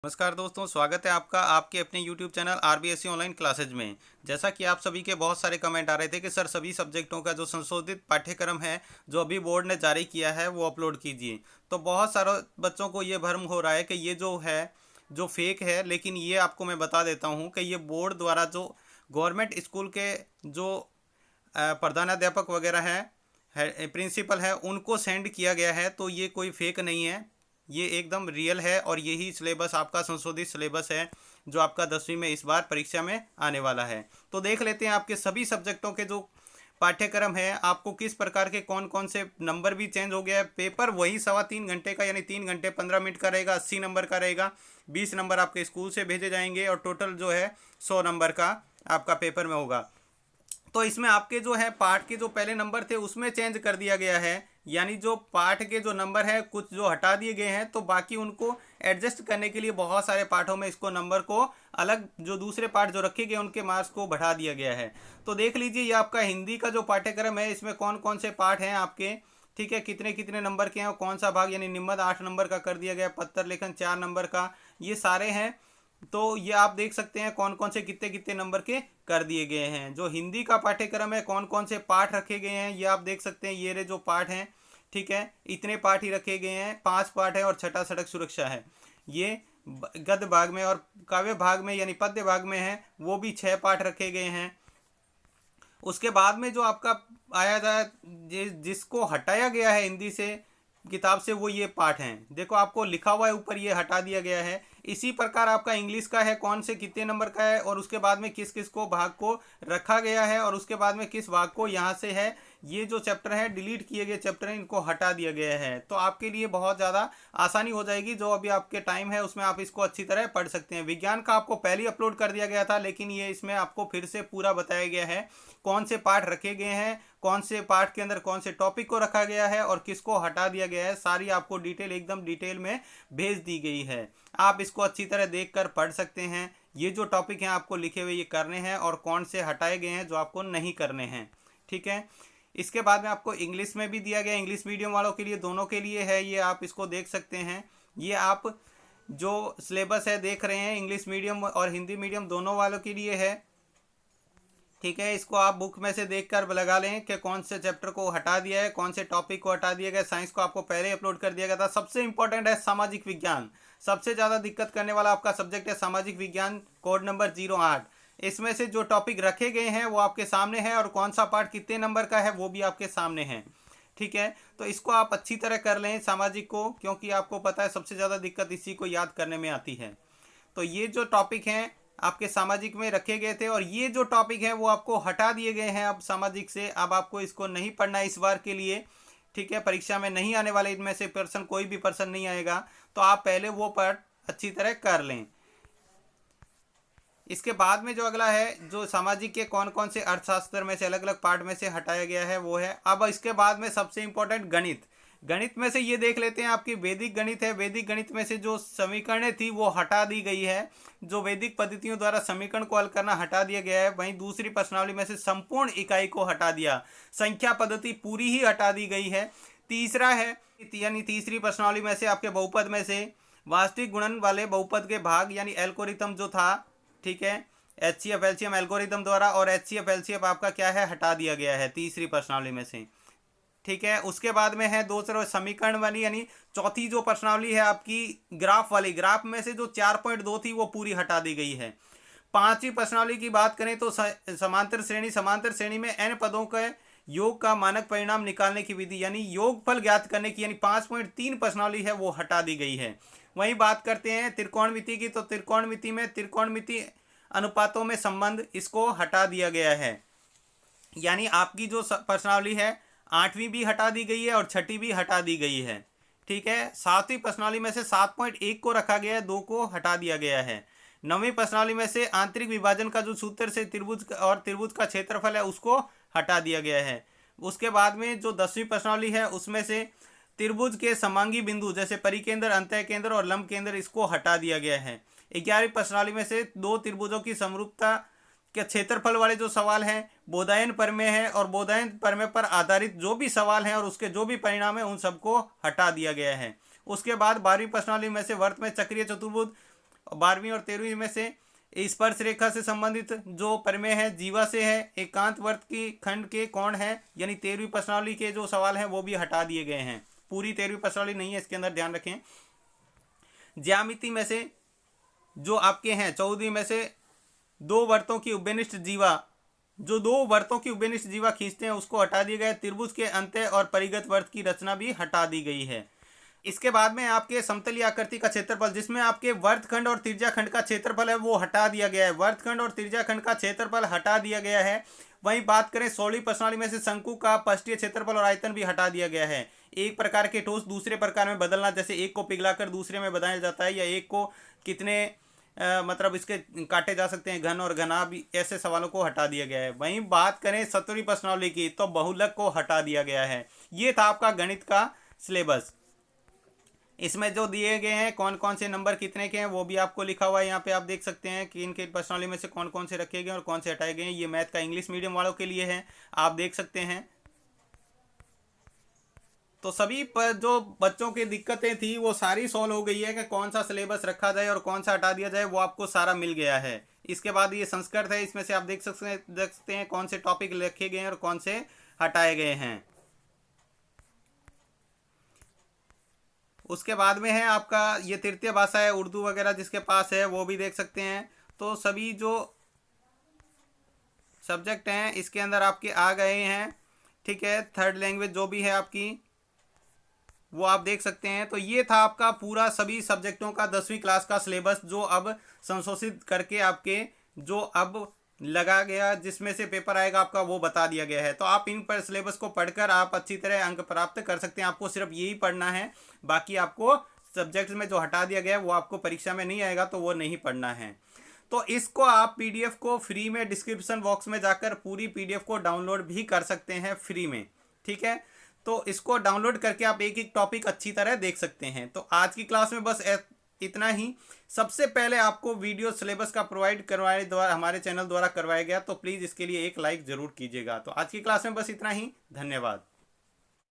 नमस्कार दोस्तों, स्वागत है आपका आपके अपने YouTube channel RBSC online classes में। जैसा कि आप सभी के बहुत सारे कमेंट आ रहे थे कि सर सभी सब्जेक्टों का जो संशोधित पाठ्यक्रम है जो अभी बोर्ड ने जारी किया है वो अपलोड कीजिए। तो बहुत सारे बच्चों को ये भ्रम हो रहा है कि ये जो है जो फेक है, लेकिन ये आपको मैं बता देता हूँ कि ये बोर्ड द्वारा जो गवर्नमेंट स्कूल के जो प्रधानाध्यापक वगैरह है प्रिंसिपल है उनको सेंड किया गया है। तो ये कोई फेक नहीं है, ये एकदम रियल है और यही सिलेबस आपका संशोधित सिलेबस है जो आपका 10वीं में इस बार परीक्षा में आने वाला है। तो देख लेते हैं आपके सभी सब्जेक्टों के जो पाठ्यक्रम है आपको किस प्रकार के कौन कौन से नंबर भी चेंज हो गया है। पेपर वही 3.25 घंटे का यानी 3 घंटे 15 मिनट का रहेगा, 80 नंबर का रहेगा। 20 नंबर आपके स्कूल से भेजे जाएंगे और टोटल जो है 100 नंबर का आपका पेपर में होगा। तो इसमें आपके जो है पाठ के जो पहले नंबर थे उसमें चेंज कर दिया गया है, यानी जो पाठ के जो नंबर है कुछ जो हटा दिए गए हैं, तो बाकी उनको एडजस्ट करने के लिए बहुत सारे पाठों में इसको नंबर को अलग जो दूसरे पाठ जो रखे गए उनके मार्क्स को बढ़ा दिया गया है। तो देख लीजिए ये आपका हिंदी का जो पाठ्यक्रम है इसमें कौन कौन से पाठ हैं आपके, ठीक है, कितने कितने नंबर के हैं और कौन सा भाग, यानी निम्न 8 नंबर का कर दिया गया, पत्र लेखन 4 नंबर का, ये सारे हैं। तो ये आप देख सकते हैं कौन कौन से कितने कितने नंबर के कर दिए गए हैं। जो हिंदी का पाठ्यक्रम है कौन कौन से पाठ रखे गए हैं ये आप देख सकते हैं। ये रे जो पाठ हैं, ठीक है, इतने पाठ ही रखे गए हैं, 5 पाठ है और छठा सड़क सुरक्षा है। ये गद्य भाग में और काव्य भाग में यानी पद्य भाग में है वो भी 6 पाठ रखे गए हैं। उसके बाद में जो आपका आया था जिसको हटाया गया है हिंदी से किताब से वो ये पाठ हैं, देखो आपको लिखा हुआ है ऊपर, ये हटा दिया गया है। इसी प्रकार आपका इंग्लिश का है कौन से कितने नंबर का है और उसके बाद में किस किस को भाग को रखा गया है और उसके बाद में किस भाग को यहाँ से है, ये जो चैप्टर है डिलीट किए गए चैप्टर हैं इनको हटा दिया गया है। तो आपके लिए बहुत ज़्यादा आसानी हो जाएगी, जो अभी आपके टाइम है उसमें आप इसको अच्छी तरह पढ़ सकते हैं। विज्ञान का आपको पहले ही अपलोड कर दिया गया था, लेकिन ये इसमें आपको फिर से पूरा बताया गया है कौन से पाठ रखे गए हैं, कौन से पाठ के अंदर कौन से टॉपिक को रखा गया है और किसको हटा दिया गया है, सारी आपको डिटेल एकदम डिटेल में भेज दी गई है। आप इसको अच्छी तरह देखकर पढ़ सकते हैं। ये जो टॉपिक हैं आपको लिखे हुए ये करने हैं और कौन से हटाए गए हैं जो आपको नहीं करने हैं, ठीक है। इसके बाद में आपको इंग्लिश में भी दिया गया, इंग्लिश मीडियम वालों के लिए दोनों के लिए है, ये आप इसको देख सकते हैं। ये आप जो सिलेबस है देख रहे हैं इंग्लिश मीडियम और हिंदी मीडियम दोनों वालों के लिए है, ठीक है। इसको आप बुक में से देखकर लगा लें कि कौन से चैप्टर को हटा दिया है, कौन से टॉपिक को हटा दिया गया। साइंस को आपको पहले ही अपलोड कर दिया गया था। सबसे इंपॉर्टेंट है सामाजिक विज्ञान, सबसे ज़्यादा दिक्कत करने वाला आपका सब्जेक्ट है सामाजिक विज्ञान, कोड नंबर 08। इसमें से जो टॉपिक रखे गए हैं वो आपके सामने है और कौन सा पार्ट कितने नंबर का है वो भी आपके सामने है, ठीक है। तो इसको आप अच्छी तरह कर लें सामाजिक को, क्योंकि आपको पता है सबसे ज़्यादा दिक्कत इसी को याद करने में आती है। तो ये जो टॉपिक हैं आपके सामाजिक में रखे गए थे और ये जो टॉपिक है वो आपको हटा दिए गए हैं अब सामाजिक से। अब आपको इसको नहीं पढ़ना है इस बार के लिए, ठीक है। परीक्षा में नहीं आने वाले इनमें से पर्सन कोई भी पर्सन नहीं आएगा, तो आप पहले वो पार्ट अच्छी तरह कर लें। इसके बाद में जो अगला है जो सामाजिक के कौन कौन से अर्थशास्त्र में से अलग अलग पार्ट में से हटाया गया है वो है। अब इसके बाद में सबसे इंपॉर्टेंट गणित, गणित में से ये देख लेते हैं आपकी वैदिक गणित है। वैदिक गणित में से जो समीकरणें थी वो हटा दी गई है, जो वैदिक पद्धतियों द्वारा समीकरण को हल करना हटा दिया गया है। वहीं दूसरी प्रश्नावली में से संपूर्ण इकाई को हटा दिया, संख्या पद्धति पूरी ही हटा दी गई है। तीसरा है यानी तीसरी प्रश्नावली में से आपके बहुपद में से वास्तविक गुणन वाले बहुपद के भाग यानी एल्गोरिथम जो था, ठीक है, HCF LCM एल्गोरिथम द्वारा, और HCF LCM आपका क्या है हटा दिया गया है तीसरी प्रश्नावली में से, ठीक है। उसके बाद में है दूसरा समीकरण वाली यानी चौथी जो प्रश्नावली है आपकी ग्राफ वाली, ग्राफ में से जो 4.2 थी वो पूरी हटा दी गई है। पांचवी प्रश्नावली की बात करें तो समांतर श्रेणी, समांतर श्रेणी में n पदों के योग का मानक परिणाम निकालने की विधि यानी योगफल ज्ञात करने की यानी 5.3 प्रश्नावली है वो हटा दी गई है। वहीं बात करते हैं त्रिकोणमिति की, तो त्रिकोणमिति में त्रिकोणमिति अनुपातों में संबंध इसको हटा दिया गया है, यानी आपकी जो प्रश्नावली है 8वीं भी हटा दी गई है और छठी भी हटा दी गई है, ठीक है। 7वीं प्रश्नावली में से 7.1 को रखा गया है, 2 को हटा दिया गया है। 9वीं प्रश्नावली में से आंतरिक विभाजन का जो सूत्र से त्रिभुज और त्रिभुज का क्षेत्रफल है उसको हटा दिया गया है। उसके बाद में जो 10वीं प्रश्नावली है उसमें से त्रिभुज के समांगी बिंदु जैसे परिकेंद्र, अंतः केंद्र और लंब केंद्र इसको हटा दिया गया है। 11वीं प्रश्नावली में से 2 त्रिभुजों की समरूपता के क्षेत्रफल वाले जो सवाल हैं बोधायन प्रमेय है और बोधायन प्रमेय पर आधारित जो भी सवाल हैं और उसके जो भी परिणाम है उन सबको हटा दिया गया है। उसके बाद 12वीं प्रश्नावली में से वर्त में चक्रीय चतुर्भुज और 12वीं और 13वीं में से स्पर्श रेखा से संबंधित जो प्रमेय है जीवा से है, एकांत वर्त की खंड के कौन है, यानी 13वीं प्रश्नावली के जो सवाल हैं वो भी हटा दिए गए हैं। पूरी 13वीं प्रश्नावली नहीं है, इसके अंदर ध्यान रखें। ज्यामिति में से जो आपके हैं 14वीं में से दो वर्तों की उभयनिष्ठ जीवा, जो दो वर्तों की उभयनिष्ठ जीवा खींचते हैं उसको हटा दिया गया। त्रिभुज के अंत्य और परिगत वर्त की रचना भी हटा दी गई है। इसके बाद में आपके समतलीय आकृति का क्षेत्रफल, जिसमें आपके वर्तखंड और त्रिज्याखंड का क्षेत्रफल है वो हटा दिया गया है। वर्तखंड और त्रिज्याखंड का क्षेत्रफल हटा दिया गया है। वहीं बात करें 16वीं प्रश्नावली में से शंकु का पृष्ठीय क्षेत्रफल और आयतन भी हटा दिया गया है। एक प्रकार के ठोस दूसरे प्रकार में बदलना, जैसे एक को पिघलाकर दूसरे में बदला जाता है, या एक को कितने मतलब इसके काटे जा सकते हैं, घन और घना, भी ऐसे सवालों को हटा दिया गया है। वहीं बात करें 17वीं प्रश्नावली की तो बहुलक को हटा दिया गया है। ये था आपका गणित का सिलेबस। इसमें जो दिए गए हैं कौन कौन से नंबर कितने के हैं वो भी आपको लिखा हुआ है। यहाँ पे आप देख सकते हैं कि इनके प्रश्नावली में से कौन कौन से रखे गए और कौन से हटाए गए हैं। ये मैथ का इंग्लिश मीडियम वालों के लिए है, आप देख सकते हैं। तो सभी पर जो बच्चों की दिक्कतें थी वो सारी सॉल्व हो गई है कि कौन सा सिलेबस रखा जाए और कौन सा हटा दिया जाए, वो आपको सारा मिल गया है। इसके बाद ये संस्कृत है, इसमें से आप देख सकते हैं कौन से टॉपिक लिखे गए हैं और कौन से हटाए गए हैं। उसके बाद में है आपका ये तृतीय भाषा है, उर्दू वगैरह जिसके पास है वो भी देख सकते हैं। तो सभी जो सब्जेक्ट हैं इसके अंदर आपके आ गए हैं, ठीक है। थर्ड लैंग्वेज जो भी है आपकी वो आप देख सकते हैं। तो ये था आपका पूरा सभी सब्जेक्टों का 10वीं क्लास का सिलेबस, जो अब संशोधित करके आपके जो अब लगा गया, जिसमें से पेपर आएगा आपका, वो बता दिया गया है। तो आप इन पर सिलेबस को पढ़कर आप अच्छी तरह अंक प्राप्त कर सकते हैं। आपको सिर्फ यही पढ़ना है, बाकी आपको सब्जेक्ट में जो हटा दिया गया है वो आपको परीक्षा में नहीं आएगा, तो वो नहीं पढ़ना है। तो इसको आप पीडीएफ को फ्री में डिस्क्रिप्शन बॉक्स में जाकर पूरी पीडीएफ को डाउनलोड भी कर सकते हैं फ्री में, ठीक है। तो इसको डाउनलोड करके आप एक एक टॉपिक अच्छी तरह देख सकते हैं। तो आज की क्लास में बस इतना ही। सबसे पहले आपको वीडियो सिलेबस का प्रोवाइड करवाए द्वारा हमारे चैनल द्वारा करवाया गया, तो प्लीज़ इसके लिए एक लाइक ज़रूर कीजिएगा। तो आज की क्लास में बस इतना ही, धन्यवाद।